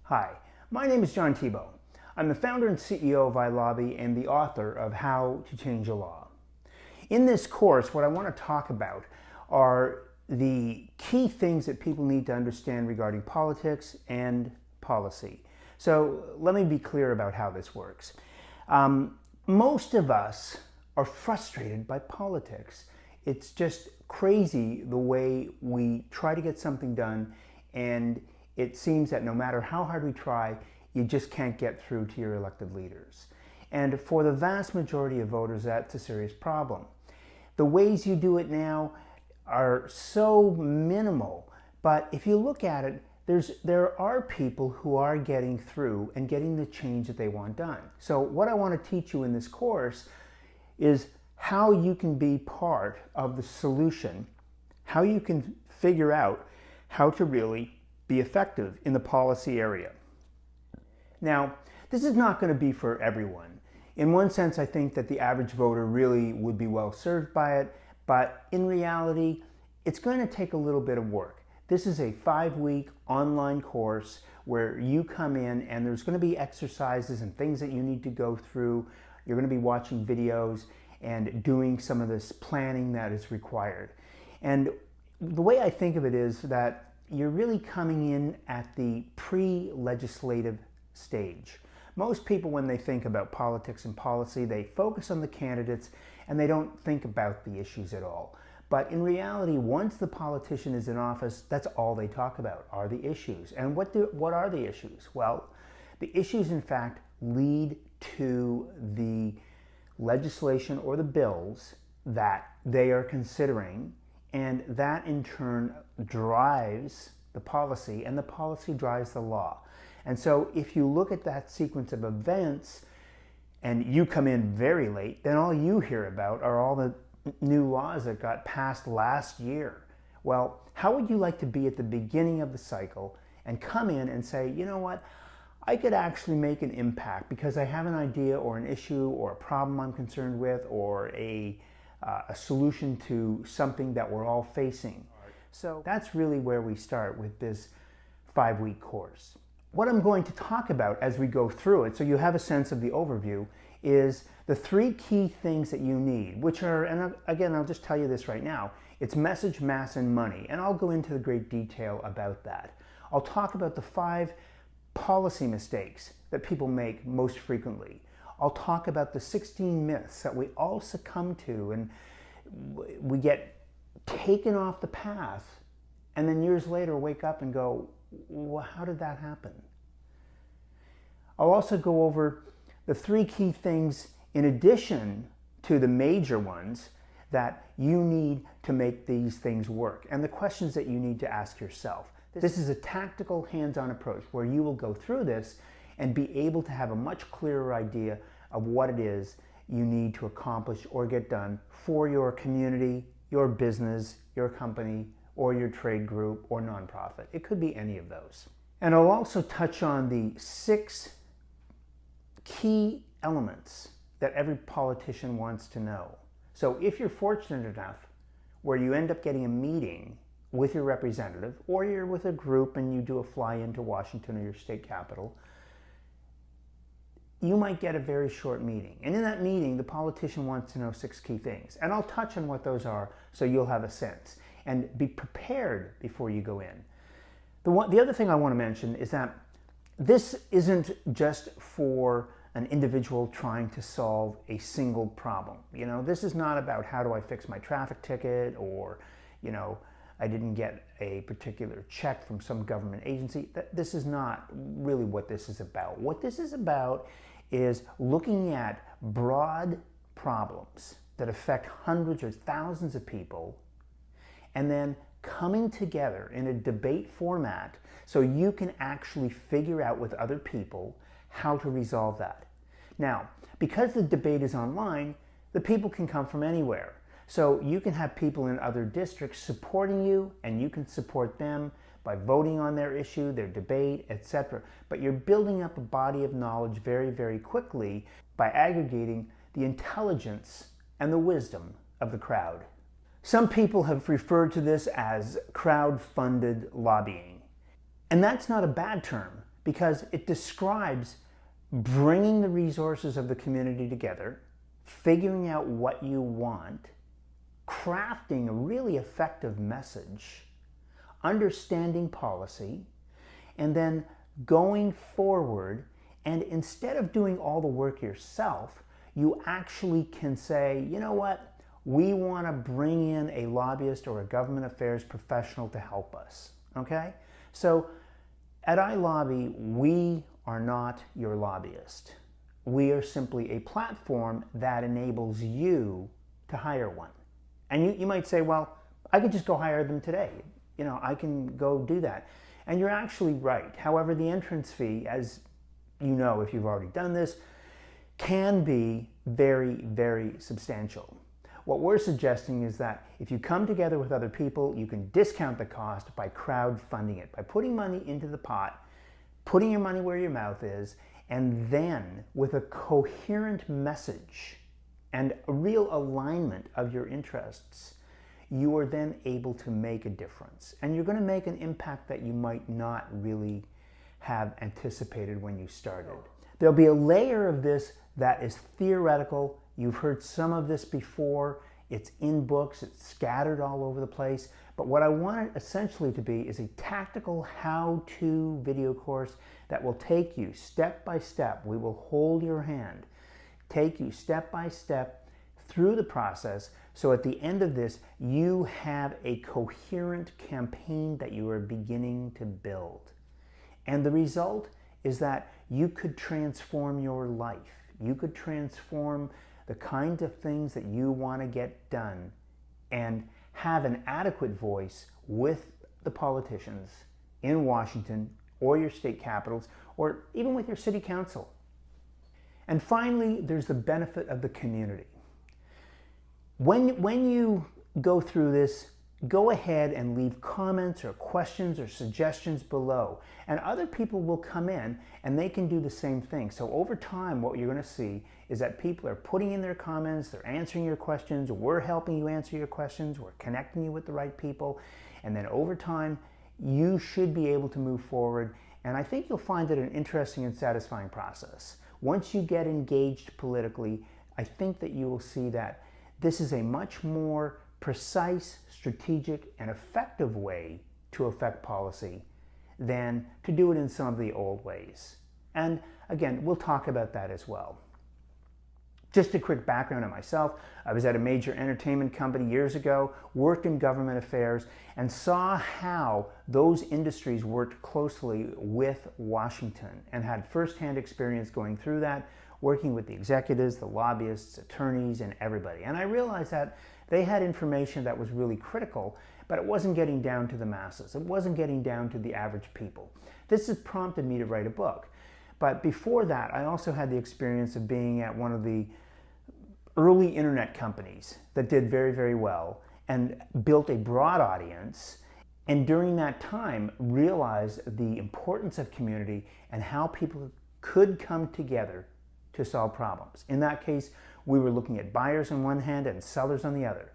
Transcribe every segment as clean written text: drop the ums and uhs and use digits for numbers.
Hi, my name is John Thibault. I'm the founder and CEO of iLobby and the author of How to Change a Law. In this course, what I want to talk about are the key things that people need to understand regarding politics and policy. So let me be clear about how this works. Most of us are frustrated by politics. It's just crazy the way we try to get something done, and it seems that no matter how hard we try, you just can't get through to your elected leaders. And for the vast majority of voters, that's a serious problem. The ways you do it now are so minimal, but if you look at it, there are people who are getting through and getting the change that they want done. So what I want to teach you in this course is how you can be part of the solution, how you can figure out how to really be effective in the policy area. Now, this is not going to be for everyone. In one sense, I think that the average voter really would be well served by it, but in reality, it's going to take a little bit of work. This is a 5-week online course where you come in and there's going to be exercises and things that you need to go through. You're going to be watching videos and doing some of this planning that is required. And the way I think of it is that you're really coming in at the pre-legislative stage. Most people, when they think about politics and policy, they focus on the candidates and they don't think about the issues at all. But in reality, once the politician is in office, that's all they talk about are the issues. And what are the issues? Well, the issues, in fact, lead to the legislation or the bills that they are considering, and that in turn drives the policy, and the policy drives the law. And so if you look at that sequence of events and you come in very late, then all you hear about are all the new laws that got passed last year. Well, how would you like to be at the beginning of the cycle and come in and say, you know what, I could actually make an impact because I have an idea or an issue or a problem I'm concerned with, or a solution to something that we're all facing. So that's really where we start with this 5-week course. What I'm going to talk about as we go through it, so you have a sense of the overview, is the 3 key things that you need, which are, and again, I'll just tell you this right now, it's message, mass, and money, and I'll go into the great detail about that. I'll talk about the 5 policy mistakes that people make most frequently. I'll talk about the 16 myths that we all succumb to, and we get taken off the path, and then years later wake up and go, well, how did that happen? I'll also go over the 3 key things in addition to the major ones that you need to make these things work, and the questions that you need to ask yourself. This is a tactical, hands-on approach where you will go through this and be able to have a much clearer idea of what it is you need to accomplish or get done for your community, your business, your company, or your trade group or nonprofit. It could be any of those. And I'll also touch on the 6 key elements that every politician wants to know. So if you're fortunate enough where you end up getting a meeting with your representative, or you're with a group and you do a fly-in to Washington or your state capital, you might get a very short meeting. And in that meeting, the politician wants to know 6 key things. And I'll touch on what those are so you'll have a sense. And be prepared before you go in. The other thing I want to mention is that this isn't just for an individual trying to solve a single problem. You know, this is not about how do I fix my traffic ticket, or, you know, I didn't get a particular check from some government agency. This is not really what this is about. What this is about is looking at broad problems that affect hundreds or thousands of people, and then coming together in a debate format so you can actually figure out with other people how to resolve that. Now, because the debate is online, the people can come from anywhere. So you can have people in other districts supporting you, and you can support them by voting on their issue, their debate, etc. But you're building up a body of knowledge very, very quickly by aggregating the intelligence and the wisdom of the crowd. Some people have referred to this as crowd-funded lobbying. And that's not a bad term, because it describes bringing the resources of the community together, figuring out what you want, crafting a really effective message, understanding policy, and then going forward. And instead of doing all the work yourself, you actually can say, you know what, we want to bring in a lobbyist or a government affairs professional to help us, okay? So at iLobby, we are not your lobbyist. We are simply a platform that enables you to hire one. And you might say, well, I could just go hire them today. You know, I can go do that. And you're actually right. However, the entrance fee, as you know if you've already done this, can be very, very substantial. What we're suggesting is that if you come together with other people, you can discount the cost by crowdfunding it, by putting money into the pot, putting your money where your mouth is, and then with a coherent message and a real alignment of your interests, you are then able to make a difference. And you're going to make an impact that you might not really have anticipated when you started. There'll be a layer of this that is theoretical. You've heard some of this before. It's in books, it's scattered all over the place. But what I want it essentially to be is a tactical how-to video course that will take you step by step. We will hold your hand, take you step by step through the process, so at the end of this, you have a coherent campaign that you are beginning to build. And the result is that you could transform your life. You could transform the kinds of things that you want to get done and have an adequate voice with the politicians in Washington or your state capitals or even with your city council. And finally, there's the benefit of the community. When you go through this, go ahead and leave comments or questions or suggestions below, and other people will come in and they can do the same thing. So over time, what you're going to see is that people are putting in their comments, they're answering your questions, we're helping you answer your questions, we're connecting you with the right people, and then over time, you should be able to move forward. And I think you'll find it an interesting and satisfying process. Once you get engaged politically, I think that you will see that this is a much more precise, strategic, and effective way to affect policy than to do it in some of the old ways. And again, we'll talk about that as well. Just a quick background on myself. I was at a major entertainment company years ago, worked in government affairs, and saw how those industries worked closely with Washington and had firsthand experience going through that, working with the executives, the lobbyists, attorneys, and everybody. And I realized that they had information that was really critical, but it wasn't getting down to the masses. It wasn't getting down to the average people. This has prompted me to write a book. But before that, I also had the experience of being at one of the early internet companies that did very, very well and built a broad audience. And during that time, realized the importance of community and how people could come together to solve problems. In that case, we were looking at buyers on one hand and sellers on the other.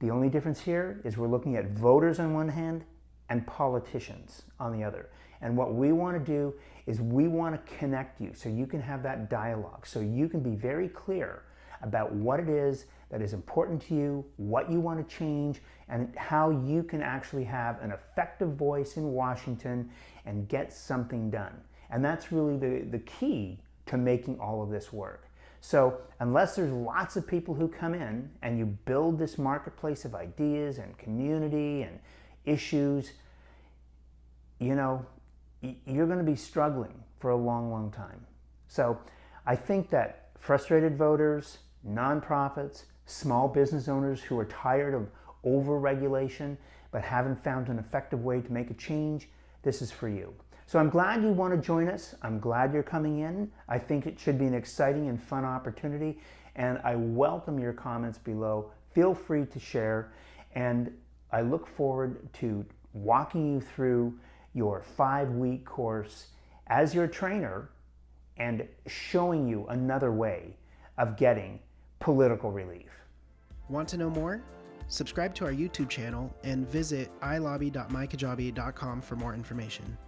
The only difference here is we're looking at voters on one hand and politicians on the other. And what we want to do is we want to connect you so you can have that dialogue, so you can be very clear about what it is that is important to you, what you want to change, and how you can actually have an effective voice in Washington and get something done. And that's really the key to making all of this work. So unless there's lots of people who come in and you build this marketplace of ideas and community and issues, you know, you're going to be struggling for a long, long time. So I think that frustrated voters, nonprofits, small business owners who are tired of over-regulation but haven't found an effective way to make a change, this is for you. So I'm glad you want to join us. I'm glad you're coming in. I think it should be an exciting and fun opportunity, and I welcome your comments below. Feel free to share, and I look forward to walking you through your 5-week course as your trainer and showing you another way of getting political relief. Want to know more? Subscribe to our YouTube channel and visit ilobby.mykajabi.com for more information.